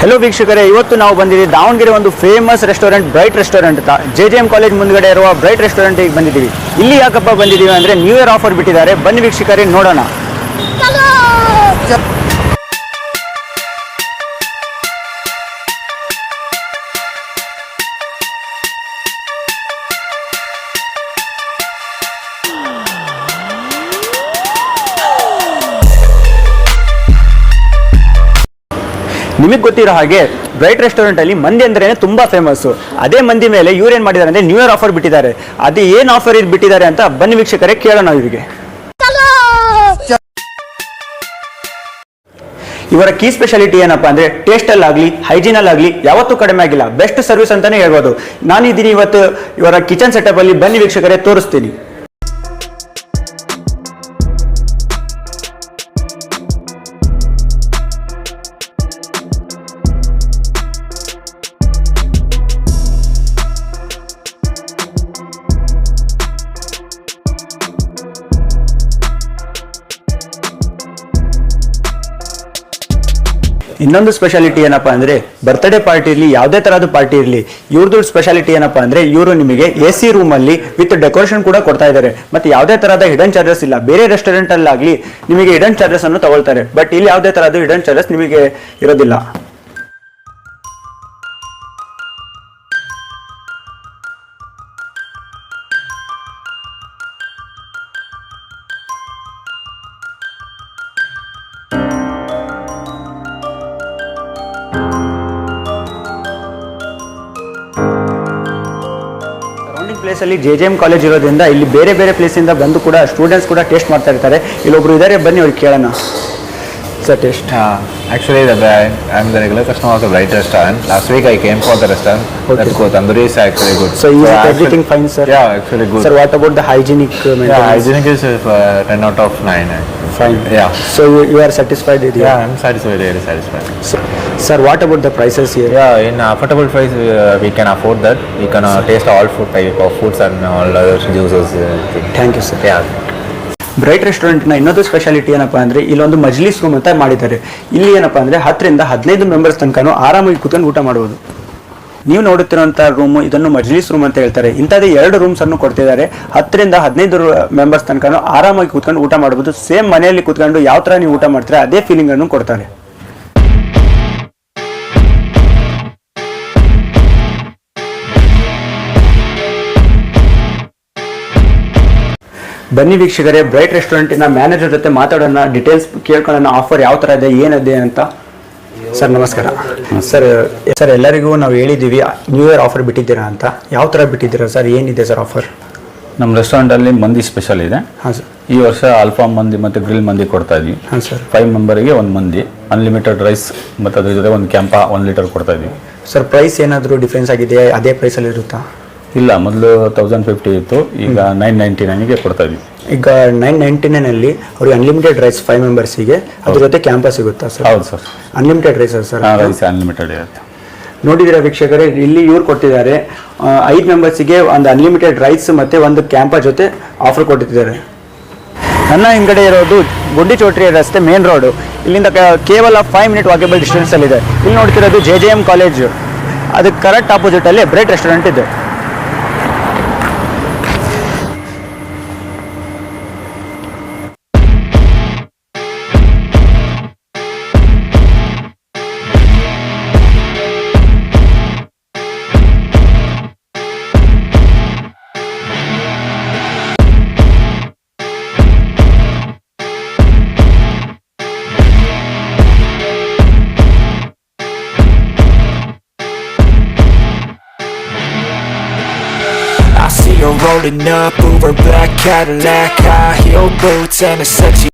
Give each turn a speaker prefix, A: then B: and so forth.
A: Hello ವೀಕ್ಷಕರೇ, ಇವತ್ತು ನಾವು ಬಂದಿದ್ದೀವಿ ದಾವಣಗೆರೆ ಒಂದು ಫೇಮಸ್ ರೆಸ್ಟೋರೆಂಟ್ ಬ್ರೈಟ್ ರೆಸ್ಟೋರೆಂಟ್ ಅಂತ JJM ಕಾಲೇಜ್ ಮುಂದ್ಗಡೆ ಇರುವ ಬ್ರೈಟ್ ರೆಸ್ಟೋರೆಂಟಿಗೆ ಬಂದಿದ್ದೀವಿ. ಇಲ್ಲಿ ಯಾಕಪ್ಪ ಬಂದಿದ್ದೀವಿ ಅಂದರೆ ನ್ಯೂ ಇಯರ್ ಆಫರ್ ಬಿಟ್ಟಿದ್ದಾರೆ. ಬನ್ನಿ ವೀಕ್ಷಕರೇ ನೋಡೋಣ. ನಿಮಗೆ ಗೊತ್ತಿರೋ ಹಾಗೆ ಬ್ರೈಟ್ ರೆಸ್ಟೋರೆಂಟಲ್ಲಿ ಮಂದಿ ಅಂದ್ರೇ ತುಂಬ ಫೇಮಸ್ಸು. ಅದೇ ಮಂದಿ ಮೇಲೆ ಇವ್ರು ಏನು ಮಾಡಿದ್ದಾರೆ ಅಂದರೆ ನ್ಯೂ ಇಯರ್ ಆಫರ್ ಬಿಟ್ಟಿದ್ದಾರೆ. ಅದು ಏನು ಆಫರ್ ಇದು ಬಿಟ್ಟಿದ್ದಾರೆ ಅಂತ ಬನ್ನಿ ವೀಕ್ಷಕರೇ ಕೇಳೋಣ ಇವರಿಗೆ. ಇವರ ಕೀ ಸ್ಪೆಷಾಲಿಟಿ ಏನಪ್ಪಾ ಅಂದರೆ ಟೇಸ್ಟಲ್ಲಾಗಲಿ ಹೈಜೀನಲ್ಲಾಗಲಿ ಯಾವತ್ತೂ ಕಡಿಮೆ ಆಗಿಲ್ಲ. ಬೆಸ್ಟ್ ಸರ್ವಿಸ್ ಅಂತಲೇ ಹೇಳ್ಬೋದು. ನಾನಿದ್ದೀನಿ ಇವತ್ತು ಇವರ ಕಿಚನ್ ಸೆಟಪಲ್ಲಿ. ಬನ್ನಿ ವೀಕ್ಷಕರೇ ತೋರಿಸ್ತೀನಿ. ಇನ್ನೊಂದು ಸ್ಪೆಷಾಲಿಟಿ ಏನಪ್ಪಾ ಅಂದರೆ ಬರ್ತ್ಡೇ ಪಾರ್ಟಿ ಇರಲಿ ಯಾವುದೇ ಥರದ ಪಾರ್ಟಿ ಇರಲಿ, ಇವ್ರದ್ದು ಸ್ಪೆಷಾಲಿಟಿ ಏನಪ್ಪಾ ಅಂದರೆ ಇವರು ನಿಮಗೆ AC ರೂಮಲ್ಲಿ ವಿತ್ ಡೆಕೋರೇಷನ್ ಕೂಡ ಕೊಡ್ತಾ ಇದ್ದಾರೆ. ಮತ್ತು ಯಾವುದೇ ಥರದ ಹಿಡನ್ ಚಾರ್ಜಸ್ ಇಲ್ಲ. ಬೇರೆ ರೆಸ್ಟೋರೆಂಟಲ್ಲಾಗಲಿ ನಿಮಗೆ ಹಿಡನ್ ಚಾರ್ಜಸ್ ಅನ್ನು ತಗೊಳ್ತಾರೆ, ಬಟ್ ಇಲ್ಲಿ ಯಾವುದೇ ಥರದ ಹಿಡನ್ ಚಾರ್ಜಸ್ ನಿಮಗೆ ಇರೋದಿಲ್ಲ. ಪ್ಲೇಸ್ ಅಲ್ಲಿ JJM ಕಾಲೇಜ್ ಇರೋದ್ರಿಂದ ಇಲ್ಲಿ ಬೇರೆ ಬೇರೆ ಪ್ಲೇಸಿಂದ ಬಂದು ಕೂಡ ಸ್ಟೂಡೆಂಟ್ಸ್ ಕೂಡ ಟೇಸ್ಟ್ ಮಾಡ್ತಾ ಇರ್ತಾರೆ. ಇಲ್ಲೊಬ್ರು ಇದ್ದಾರೆ, ಬನ್ನಿ ಅವ್ರಿಗೆ ಕೇಳೋಣ. Sir taste.
B: Actually, I'm the regular customer of the Bright Restaurant. Last week I came for the restaurant.
A: Okay.
B: That's good. Tandoori is actually good.
A: So is it everything fine, sir?
B: Yeah, actually good.
A: Sir, what about the hygienic maintenance?
B: Yeah, hygienic is 10 out of 9.
A: Fine.
B: Yeah.
A: So you are satisfied with it?
B: Yeah, I'm satisfied. Very satisfied.
A: So, sir, what about the prices here?
B: Yeah, in affordable price we can afford that. We can taste all food type of foods and all other juices.
A: Thank you, sir.
B: Yeah.
A: Bright ರೆಸ್ಟೋರೆಂಟ್ನ ಇನ್ನೊಂದು speciality ಏನಪ್ಪಾ ಅಂದರೆ ಇಲ್ಲೊಂದು Majlis room ಅಂತ ಮಾಡಿದ್ದಾರೆ. ಇಲ್ಲಿ ಏನಪ್ಪಾ ಅಂದರೆ 10ರಿಂದ 15 ಮೆಂಬರ್ಸ್ ತನಕ ಆರಾಮಾಗಿ ಕೂತ್ಕೊಂಡು ಊಟ ಮಾಡ್ಬೋದು. ನೀವು ನೋಡುತ್ತಿರುವಂಥ ರೂಮು ಇದನ್ನು ಮಜ್ಲಿಸ್ ರೂಮ್ ಅಂತ ಹೇಳ್ತಾರೆ. ಇಂಥದ್ದೇ 2 ರೂಮ್ಸ್ ಅನ್ನು ಕೊಡ್ತಿದ್ದಾರೆ. 10ರಿಂದ 15 ಮೆಂಬರ್ಸ್ ತನಕ ಆರಾಮಾಗಿ ಕೂತ್ಕೊಂಡು ಊಟ ಮಾಡ್ಬೋದು. ಸೇಮ್ ಮನೆಯಲ್ಲಿ ಕೂತ್ಕೊಂಡು ಯಾವ ಥರ ನೀವು ಊಟ ಮಾಡ್ತೀರಾ ಅದೇ ಫೀಲಿಂಗ್ ಅನ್ನು ಕೊಡ್ತಾರೆ. ಬನ್ನಿ ವೀಕ್ಷಕರೇ, ಬ್ರೈಟ್ ರೆಸ್ಟೋರೆಂಟಿನ ಮ್ಯಾನೇಜರ್ ಜೊತೆ ಮಾತಾಡೋಣ, ಡೀಟೇಲ್ಸ್ ಕೇಳ್ಕೊಳ್ಳೋಣ. ಆಫರ್ ಯಾವ ಥರ ಇದೆ, ಏನಿದೆ ಅಂತ. ಸರ್ ನಮಸ್ಕಾರ. ಸರ್ ಎಲ್ಲರಿಗೂ ನಾವು ಹೇಳಿದ್ದೀವಿ ನ್ಯೂ ಇಯರ್ ಆಫರ್ ಬಿಟ್ಟಿದ್ದೀರಾ ಅಂತ. ಯಾವ ಥರ ಬಿಟ್ಟಿದ್ದೀರಾ ಸರ್, ಏನಿದೆ ಸರ್ ಆಫರ್?
C: ನಮ್ಮ ರೆಸ್ಟೋರೆಂಟಲ್ಲಿ ಮಂದಿ ಸ್ಪೆಷಲ್ ಇದೆ.
A: ಹಾಂ ಸರ್.
C: ಈ ವರ್ಷ ಅಲ್ಫಾ ಮಂದಿ ಮತ್ತು ಗ್ರಿಲ್ ಮಂದಿ ಕೊಡ್ತಾ ಇದ್ವಿ.
A: ಹಾಂ ಸರ್.
C: 5 ಮೆಂಬರಿಗೆ 1 ಮಂದಿ, ಅನ್ಲಿಮಿಟೆಡ್ ರೈಸ್ ಮತ್ತು ಅದ್ರ ಜೊತೆ ಒಂದು ಕ್ಯಾಂಪ 1 ಲೀಟರ್ ಕೊಡ್ತಾ ಇದ್ವಿ.
A: ಸರ್ ಪ್ರೈಸ್ ಏನಾದರೂ ಡಿಫ್ರೆನ್ಸ್ ಆಗಿದೆ, ಅದೇ ಪ್ರೈಸಲ್ಲಿ ಇರುತ್ತಾ?
C: ಇಲ್ಲ, ಮೊದಲು 1050 ಇತ್ತು, ಈಗ 999ಗೆ ಕೊಡ್ತಾ ಇದ್ವಿ.
A: ಈಗ 999ನಲ್ಲಿ ಅವ್ರಿಗೆ ಅನ್ಲಿಮಿಟೆಡ್ ರೈಸ್ 5 ಮೆಂಬರ್ಸಿಗೆ, ಅದ್ರ ಜೊತೆ ಕ್ಯಾಂಪಸ್ ಸಿಗುತ್ತಾ ಸರ್?
C: ಹೌದು sir,
A: unlimited rice sir.
C: Rice unlimited ಇರುತ್ತೆ.
A: ನೋಡಿದಿರಾ ವೀಕ್ಷಕರೇ, ಇಲ್ಲಿ ಇವ್ರು ಕೊಟ್ಟಿದ್ದಾರೆ 5 ಮೆಂಬರ್ಸಿಗೆ ಒಂದು ಅನ್ಲಿಮಿಟೆಡ್ ರೈಸ್ ಮತ್ತು ಒಂದು ಕ್ಯಾಂಪ ಜೊತೆ ಆಫರ್ ಕೊಟ್ಟಿದ್ದಾರೆ. ನನ್ನ ಹಿಂಗಡೆ ಇರೋದು ಗುಂಡಿ ಚೌಟ್ರಿ ರಸ್ತೆ ಮೇನ್ ರೋಡು. ಇಲ್ಲಿಂದ ಕೇವಲ 5 ಮಿನಿಟ್ ವಾಕೇಬಲ್ ಡಿಸ್ಟೆನ್ಸಲ್ಲಿದೆ. ಇಲ್ಲಿ ನೋಡ್ತಿರೋದು JJM ಕಾಲೇಜು, ಅದಕ್ಕೆ ಕರೆಕ್ಟ್ ಆಪೋಸಿಟಲ್ಲೇ ಬ್ರೈಟ್ ರೆಸ್ಟೋರೆಂಟ್ ಇದೆ.
D: You're rolling up, Uber black Cadillac, high heel boots and a sexy